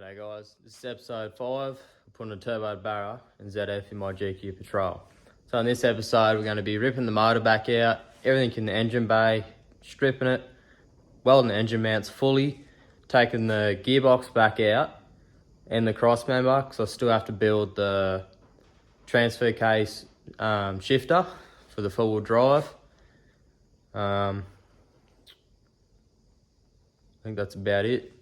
G'day guys, this is episode 5. I'm putting a turbo Barra and ZF in my GQ Patrol. So in this episode we're going to be ripping the motor back out, everything in the engine bay, stripping it, welding the engine mounts fully, taking the gearbox back out and the cross member because I still have to build the transfer case shifter for the four-wheel drive. I think that's about it.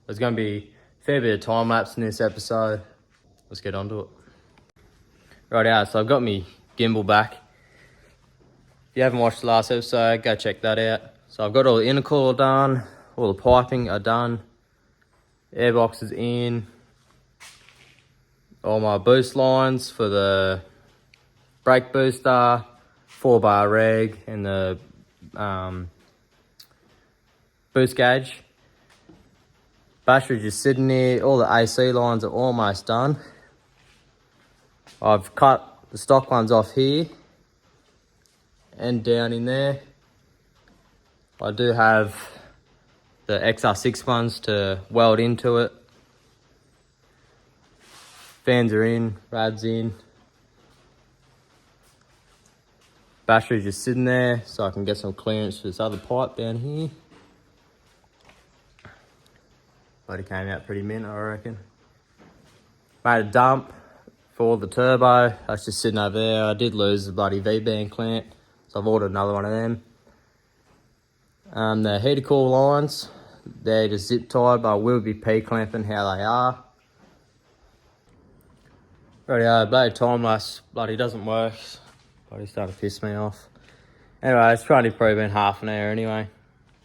There's going to be a fair bit of time lapse in this episode. Let's get on to it. Right, so I've got my gimbal back. If you haven't watched the last episode, go check that out. So I've got all the intercooler done, all the piping are done, airbox is in, all my boost lines for the brake booster, 4-bar reg, and the boost gauge. Battery just sitting there, all the AC lines are almost done. I've cut the stock ones off here and down in there. I do have the XR6 ones to weld into it. Fans are in, rad's in. Battery just sitting there so I can get some clearance for this other pipe down here. But it came out pretty mint, I reckon. Made a dump for the turbo. That's just sitting over there. I did lose the bloody V-band clamp, so I've ordered another one of them. The heater core lines, they're just zip tied, but I will be P-clamping how they are. Righty, bloody time lapse, bloody doesn't work. Bloody starting to piss me off. Anyway, it's probably been half an hour anyway.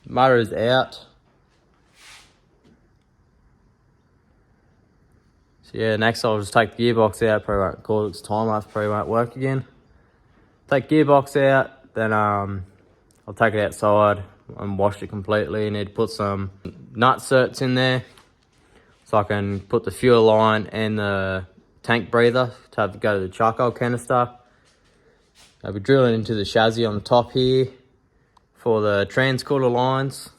Motor is out. So yeah, next I'll just take the gearbox out, probably won't record it because time lapse probably won't work again. Take gearbox out, then I'll take it outside and wash it completely. I need to put some nut certs in there so I can put the fuel line and the tank breather to have to go to the charcoal canister. I'll be drilling into the chassis on the top here for the transcooler lines,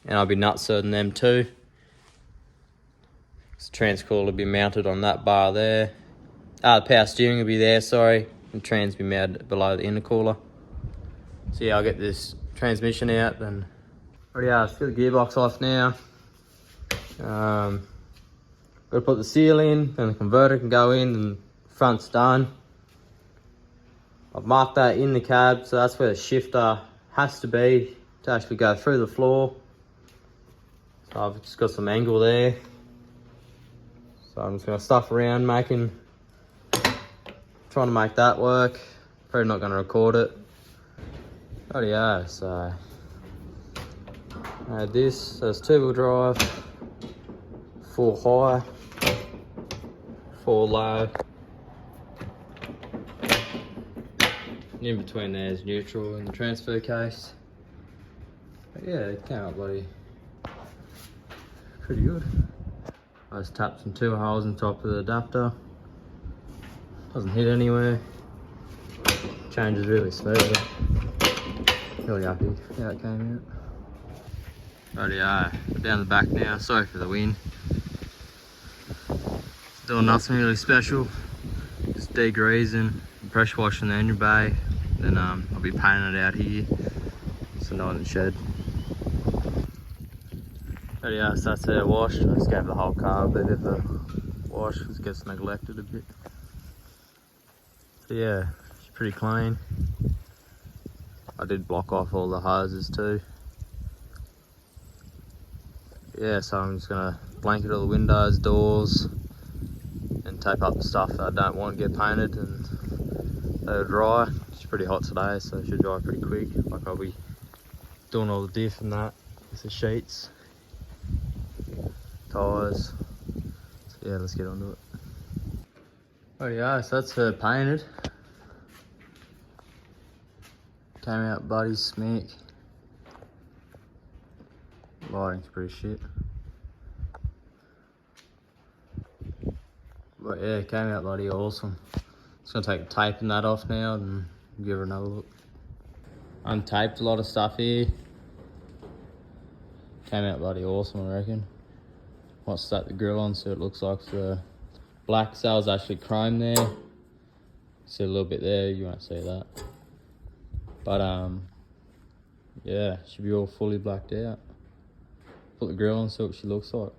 and I'll be nut certing them too. The transcooler will be mounted on that bar there. The power steering will be there, sorry. And trans will be mounted below the intercooler. So yeah, I'll get this transmission out then. Alrighty, let's get the gearbox off now. Got to put the seal in, then the converter can go in, and the front's done. I've marked that in the cab, so that's where the shifter has to be to actually go through the floor. So I've just got some angle there. So I'm just going to stuff around trying to make that work. Probably not going to record it. Rightio, so I had this, so it's 2-wheel drive, 4 high, 4 low. And in between there is neutral and the transfer case. But yeah, it came out bloody pretty good. I just tapped some 2 holes on top of the adapter. Doesn't hit anywhere. Changes really smoothly. Really happy how it came out. Rightio, down the back now. Sorry for the wind. It's doing nothing really special. Just degreasing, pressure washing the engine bay. Then I'll be painting it out here. So not in the shed. Rightio, so that's it washed. I just gave the whole car a bit of a wash because it gets neglected a bit. So yeah, it's pretty clean. I did block off all the hoses too. Yeah, so I'm just gonna blanket all the windows, doors, and tape up the stuff that I don't want to get painted and let it dry. It's pretty hot today, so it should dry pretty quick. Like I'll be doing all the diff and that with the sheets. Tyres. So yeah, let's get onto it. Rightio, so that's her painted. Came out bloody smack. Lighting's pretty shit. But yeah, it came out bloody awesome. Just gonna take the tape and that off now and give her another look. Untaped a lot of stuff here. Came out bloody awesome, I reckon. Might stack the grill on so it looks like the black cell's actually chrome there. See a little bit there, you won't see that. But yeah, should be all fully blacked out. Put the grill on, see what she looks like.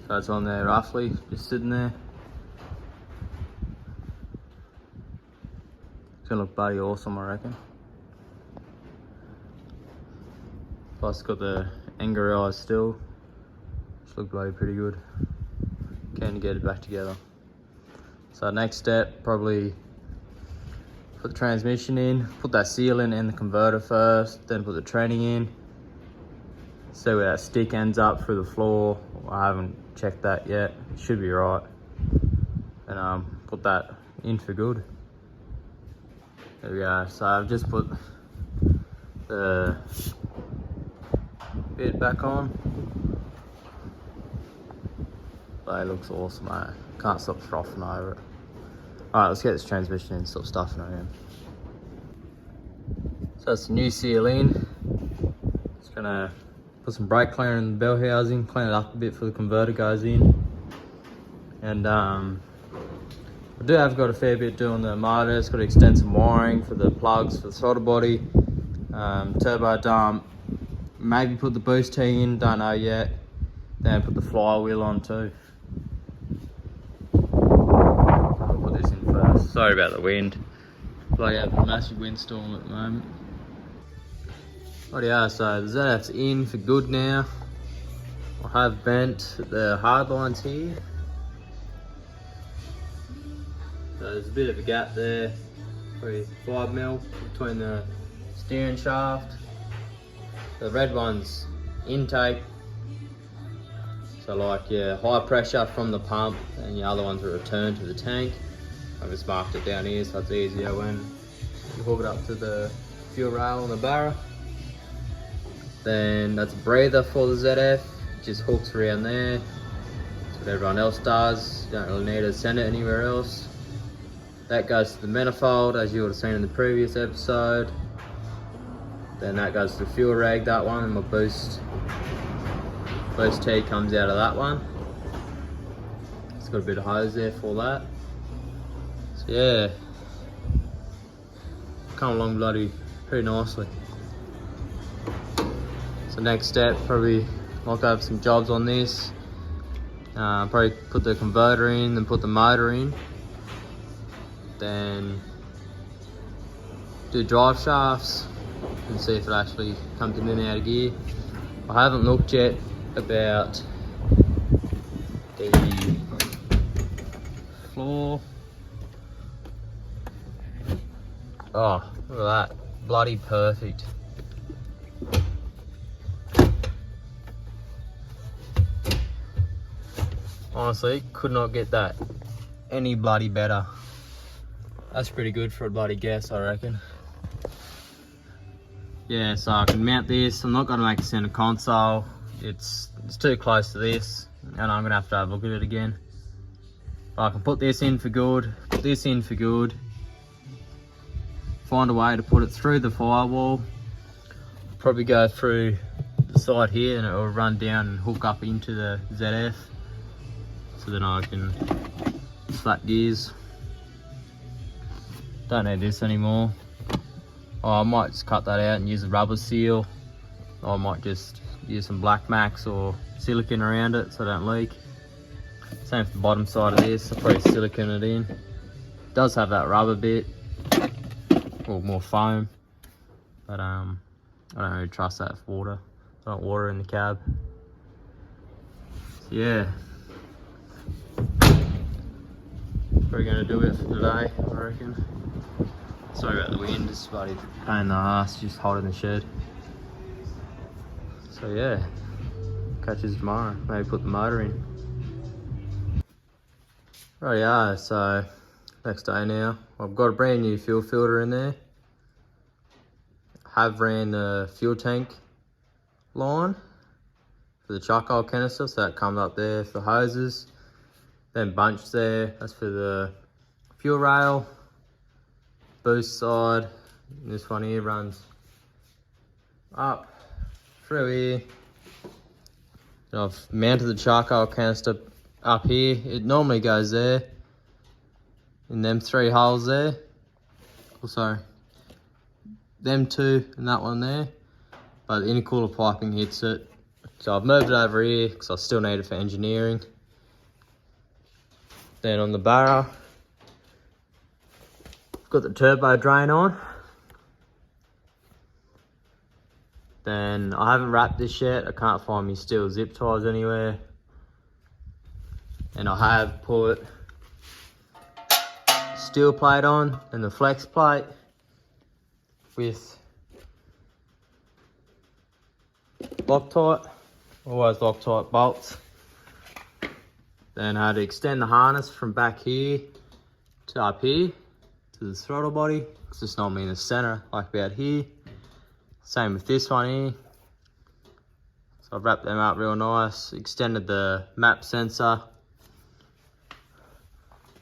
So it's on there roughly, just sitting there. It's gonna look bloody awesome, I reckon. Plus got the angry eyes still. Just look bloody pretty good. Keen to get it back together. So next step, probably put the transmission in, put that seal in and the converter first, then put the tranny in. See where that stick ends up through the floor. I haven't checked that yet. It should be right. And put that in for good. There we go. So I've just put the bit back on. But it looks awesome, mate. Can't stop frothing over it. Alright, let's get this transmission in, stop stuffing it in. So that's the new seal in. Just gonna put some brake cleaner in the bell housing, clean it up a bit before the converter goes in. And I do have got a fair bit doing the motor. It's got to extend some wiring for the plugs for the throttle body, turbo dump, maybe put the boost tee in, don't know yet. Then put the flywheel on too. I'll put this in first. Sorry about the wind. Bloody have a massive windstorm at the moment. Rightio, so the ZF's in for good now. I have bent the hard lines here. So there's a bit of a gap there, probably 5mm between the steering shaft. The red one's intake. So like high pressure from the pump, and the other ones are returned to the tank. I've just marked it down here so it's easier when you hook it up to the fuel rail on the Barra. Then that's a breather for the ZF, just hooks around there. That's what everyone else does, you don't really need to send it anywhere else. That goes to the manifold, as you would have seen in the previous episode. Then that goes to the fuel rag, that one, and my boost tee comes out of that one. It's got a bit of hose there for that. So yeah, come along bloody pretty nicely. So next step, probably lock over some jobs on this. Probably put the converter in, then put the motor in. Then do drive shafts and see if it actually comes in and out of gear. I haven't looked yet about the floor. Oh, look at that, bloody perfect. Honestly, could not get that any bloody better. That's pretty good for a bloody guess, I reckon. Yeah, so I can mount this. I'm not gonna make a center console. It's too close to this, and I'm gonna have to look at it again. But I can put this in for good, put this in for good. Find a way to put it through the firewall. Probably go through the side here, and it will run down and hook up into the ZF. So then I can slap gears. Don't need this anymore. Oh, I might just cut that out and use a rubber seal. Or I might just use some black max or silicone around it so it don't leak. Same for the bottom side of this, I'll probably silicone it in. It does have that rubber bit, or more foam, but I don't really trust that for water. I don't water in the cab. So yeah, probably gonna do it for today, I reckon. Sorry about the wind, it's bloody pain in the ass, just hot in the shed. So yeah, catch us tomorrow, maybe put the motor in. Rightio, so next day now. I've got a brand new fuel filter in there. Have ran the fuel tank line for the charcoal canister, so that comes up there for hoses. Then bunch there, that's for the fuel rail. Boost side, and this one here runs up through here And I've mounted the charcoal canister up here. It normally goes there, in them 3 holes there. Oh, sorry, them 2 and that one there. But the intercooler piping hits it. So I've moved it over here because I still need it for engineering. Then on the Barra, I've got the turbo drain on. Then I haven't wrapped this yet. I can't find my steel zip ties anywhere. And I have put steel plate on and the flex plate with Loctite, always Loctite bolts. Then I had to extend the harness from back here to up here to the throttle body, because it's normally in the center, like about here. Same with this one here. So I've wrapped them up real nice, extended the map sensor.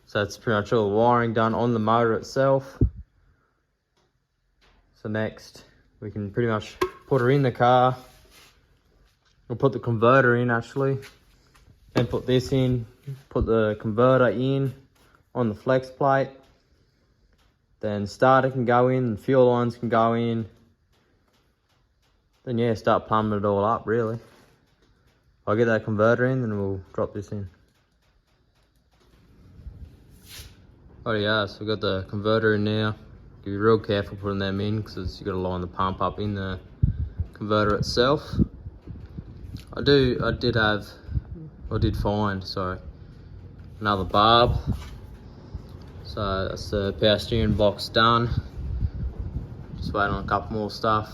So that's pretty much all the wiring done on the motor itself. So next, we can pretty much put her in the car. We'll put the converter in actually. Then put this in, put the converter in on the flex plate. Then starter can go in, and fuel lines can go in. Then yeah, start plumbing it all up really. I'll get that converter in, then we'll drop this in. Oh yeah, so we've got the converter in now. Be real careful putting them in because you've got to line the pump up in the converter itself. I did find another barb. So that's the power steering box done. Just waiting on a couple more stuff.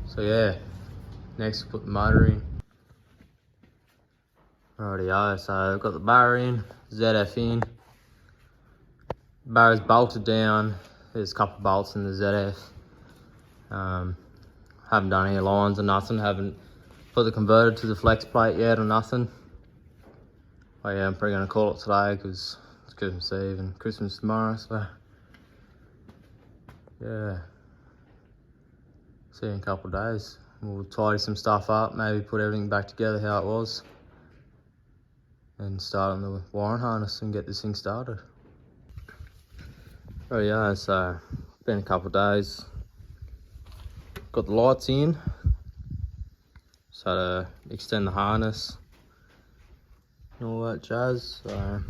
So yeah, next we'll put the motor in. Rightio, so I've got the Barra in, ZF in. Barra's bolted down. There's a couple of bolts in the ZF. Haven't done any lines or nothing. Haven't put the converter to the flex plate yet or nothing. Oh yeah, I'm probably gonna call it today because it's Christmas Eve and Christmas tomorrow. So yeah. See you in a couple of days. We'll tidy some stuff up, maybe put everything back together how it was, and start on the wiring harness and get this thing started. Oh yeah, so been a couple of days. Got the lights in, so to extend the harness and all that jazz. So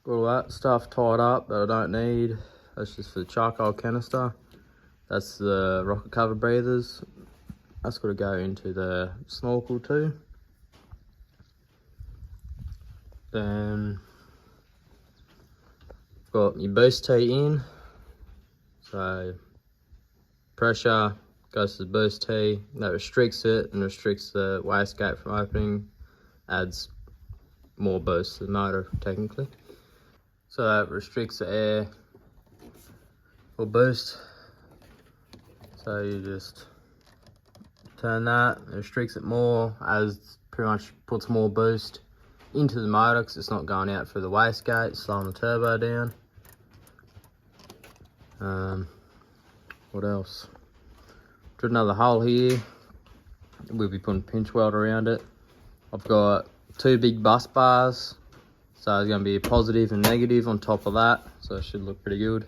got all that stuff tied up that I don't need. That's just for the charcoal canister. That's the rocket cover breathers. That's got to go into the snorkel too. Then got your boost tee in. So pressure goes to the boost tee. That restricts it and restricts the wastegate from opening. Adds more boost to the motor technically. So that restricts the air for boost. So you just turn that, it restricts it more, as pretty much puts more boost into the motor because it's not going out through the wastegate, slowing the turbo down. What else? Drilled another hole here. We'll be putting pinch weld around it. I've got 2 big bus bars, so there's going to be a positive and negative on top of that, so it should look pretty good.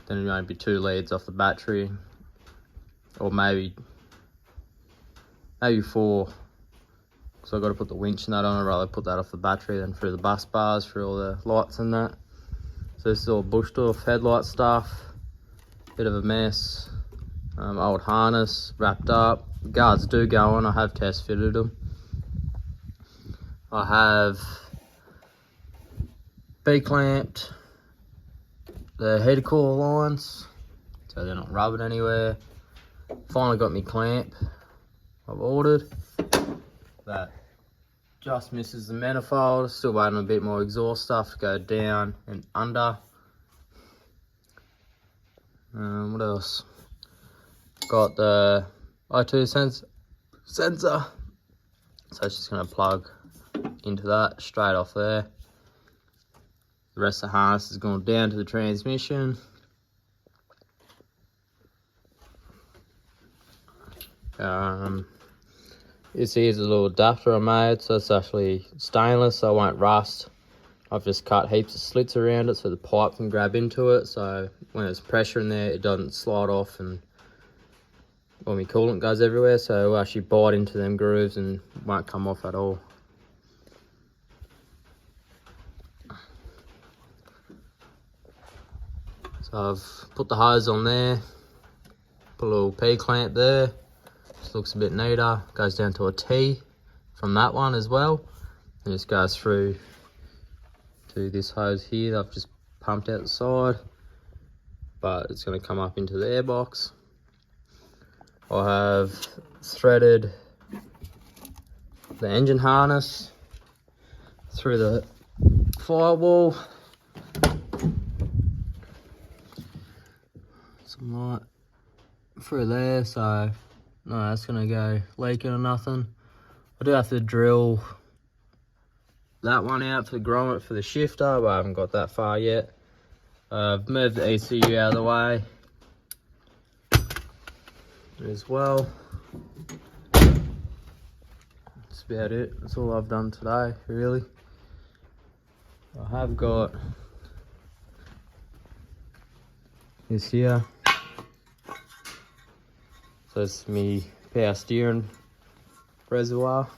Then there's going to be 2 leads off the battery. Or maybe 4, because I've got to put the winch and that on. I'd rather put that off the battery than through the bus bars, through all the lights and that. So this is all bushed off headlight stuff, bit of a mess. Old harness wrapped up. The guards do go on, I have test fitted them. I have B-clamped the head coil lines, so they're not rubbing anywhere. Finally got me clamp I've ordered. That just misses the manifold. Still waiting on a bit more exhaust stuff to go down and under. What else? Got the O2 sensor. So it's just going to plug into that straight off there. The rest of the harness is going down to the transmission. This here's a little adapter I made, so it's actually stainless, so it won't rust. I've just cut heaps of slits around it so the pipe can grab into it, so when there's pressure in there it doesn't slide off and when my coolant goes everywhere, so it'll actually bite into them grooves and won't come off at all. So I've put the hose on there, put a little P-clamp there, just looks a bit neater, goes down to a T from that one as well, and just goes through to this hose here that I've just pumped out the side, but it's going to come up into the airbox. I have threaded the engine harness through the firewall, some light through there, so no, that's going to go leaking or nothing. I do have to drill that one out for the grommet for the shifter, but I haven't got that far yet. I've moved the ECU out of the way as well. That's about it. That's all I've done today, really. I have got this here. So it's me power steering reservoir.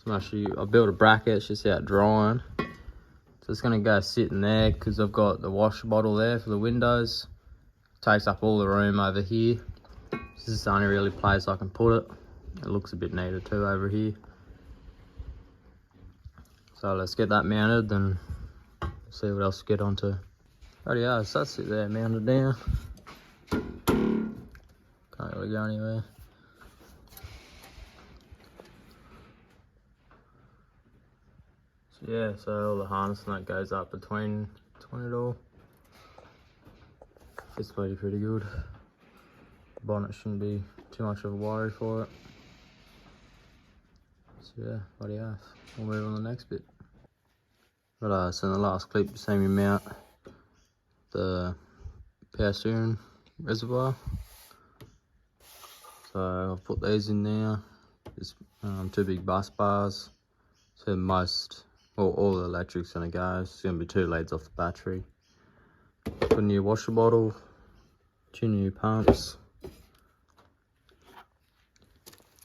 So I built a bracket, it's just out drying. So it's gonna go sit in there because I've got the wash bottle there for the windows. Takes up all the room over here. This is the only really place I can put it. It looks a bit neater too over here. So let's get that mounted, then see what else to get onto. Rightio, so that's it there, mounted down. Can't really go anywhere. So yeah, so all the harness and that goes up between it all. It's pretty good. The bonnet shouldn't be too much of a worry for it. So yeah, rightio, we'll move on to the next bit. But so in the last clip you see me mount the power steering reservoir. So I've put these in there. There's 2 big bus bars. So all the electric's gonna go. It's gonna be 2 leads off the battery. Put a new washer bottle, 2 new pumps.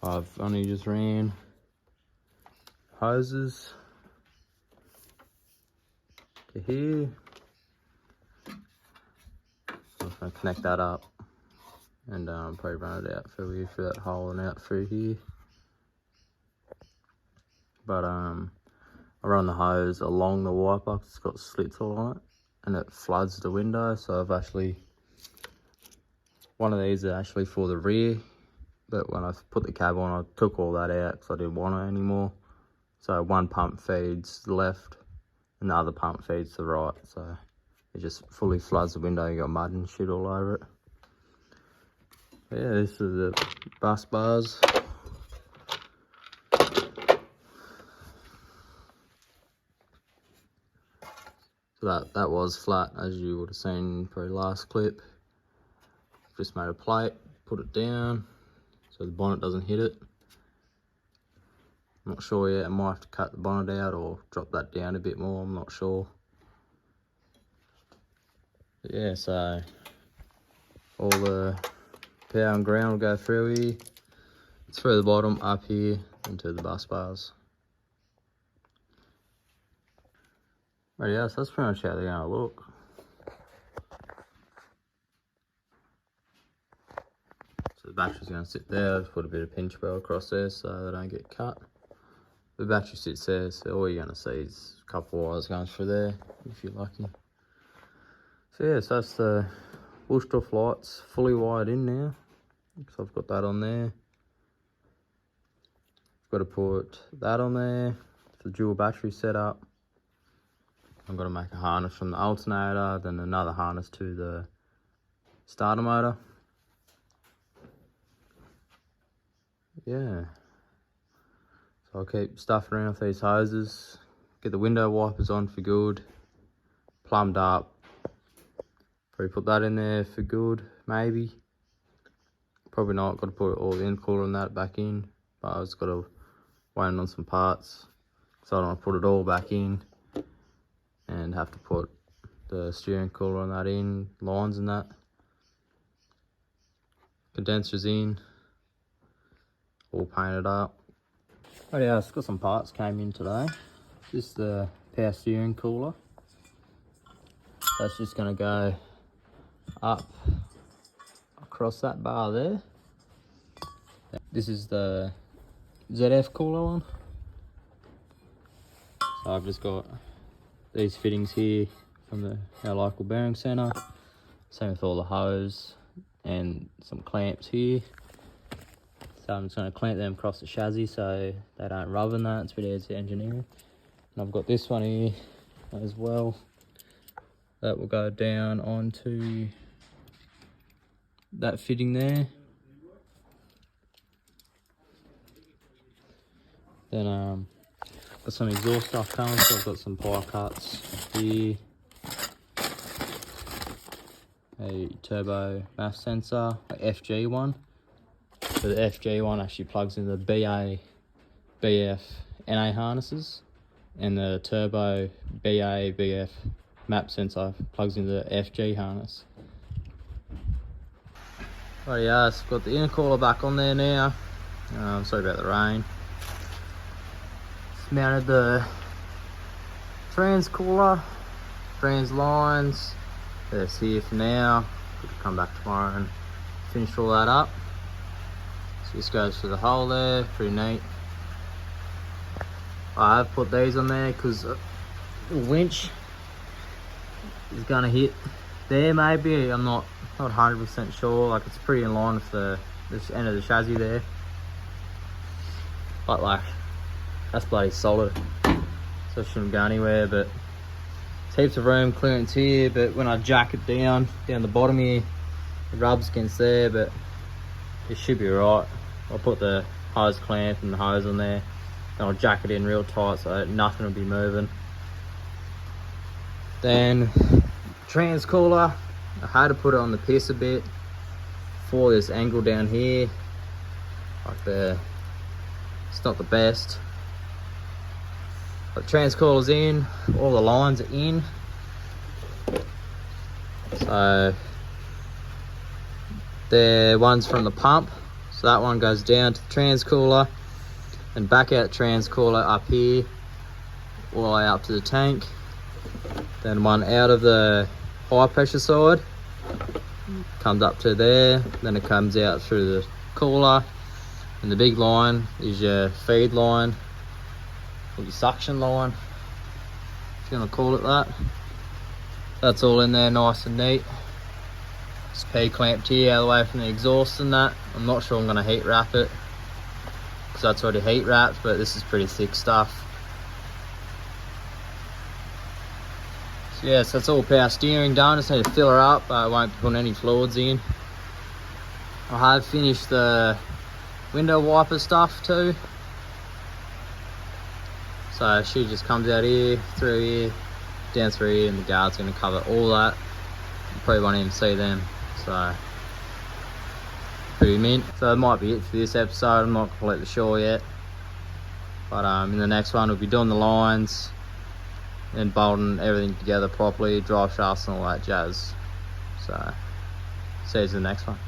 I've only just ran hoses to here. I'm just gonna connect that up and probably run it out through that hole and out through here. But I run the hose along the wiper, it's got slits all on it and it floods the window. So I've actually, one of these is actually for the rear, but when I put the cab on I took all that out because I didn't want it anymore. So one pump feeds the left and the other pump feeds the right, so it just fully floods the window. You got mud and shit all over it. But yeah, this is the bus bars. So that was flat, as you would have seen for the last clip. Just made a plate, put it down so the bonnet doesn't hit it. I'm not sure yet, I might have to cut the bonnet out or drop that down a bit more, I'm not sure. But yeah, so all the power and ground will go through here. It's through the bottom, up here, into the bus bars. Rightio, so that's pretty much how they're gonna look. So the battery's gonna sit there. Just put a bit of pinch weld across there so they don't get cut. The battery sits there, so all you're gonna see is a couple of wires going through there, if you're lucky. So yeah, so that's the Bushtuff lights fully wired in now. So I've got that on there. I've got to put that on there for the dual battery setup. I've got to make a harness from the alternator, then another harness to the starter motor. Yeah. So I'll keep stuffing around with these hoses, get the window wipers on for good, plumbed up. Probably put that in there for good, maybe. Probably not, got to put all the intercooler and that back in. but I was got to wait on some parts, so I don't want to put it all back in and have to put the steering cooler on that in, lines and that, condensers in, all painted up. Oh yeah, I've got some parts came in today. This is the power steering cooler. That's just going to go up across that bar there. This is the ZF cooler one. So I've just got these fittings here from our local bearing centre. Same with all the hose and some clamps here. So I'm just going to clamp them across the chassis so they don't rub in that. It's pretty easy engineering. And I've got this one here as well. That will go down onto that fitting there. Then got some exhaust stuff coming, so I've got some pie cuts here. A turbo mass sensor, a FG one. So the FG one actually plugs in the BA, BF, NA harnesses, and the turbo BA, BF map sensor plugs into the FG harness. Oh yeah, so I've got the intercooler back on there now. Sorry about the rain. Just mounted the trans cooler, trans lines. That's here for now. Could come back tomorrow and finish all that up. So this goes through the hole there, pretty neat. I have put these on there because the winch is gonna hit there maybe. I'm not 100% sure. Like, it's pretty in line with this end of the chassis there. But like, that's bloody solid. So it shouldn't go anywhere, but there's heaps of room, clearance here, but when I jack it down the bottom here, it rubs against there, but it should be right. I'll put the hose clamp and the hose on there, and I'll jack it in real tight so nothing will be moving. Then trans cooler, I had to put it on the piss a bit for this angle down here. Like it's not the best. But trans cooler's in, all the lines are in. So the one's from the pump. So that one goes down to the trans cooler and back out trans cooler up here, all the way up to the tank. Then one out of the high pressure side comes up to there, then it comes out through the cooler, and the big line is your feed line, or your suction line, if you want to call it that. That's all in there nice and neat. It's P-clamped here out of the way from the exhaust and that. I'm not sure I'm going to heat wrap it because that's already heat wrapped, but this is pretty thick stuff. So yeah, so that's all power steering done. Just need to fill her up. I won't put any fluids in. I have finished the window wiper stuff too. So she just comes out here, through here, down through here, and the guard's going to cover all that. You probably won't even see them. So pretty mint. So that might be it for this episode. I'm not completely sure yet, but in the next one we'll be doing the lines and bolting everything together properly, drive shafts and all that jazz. So see you in the next one.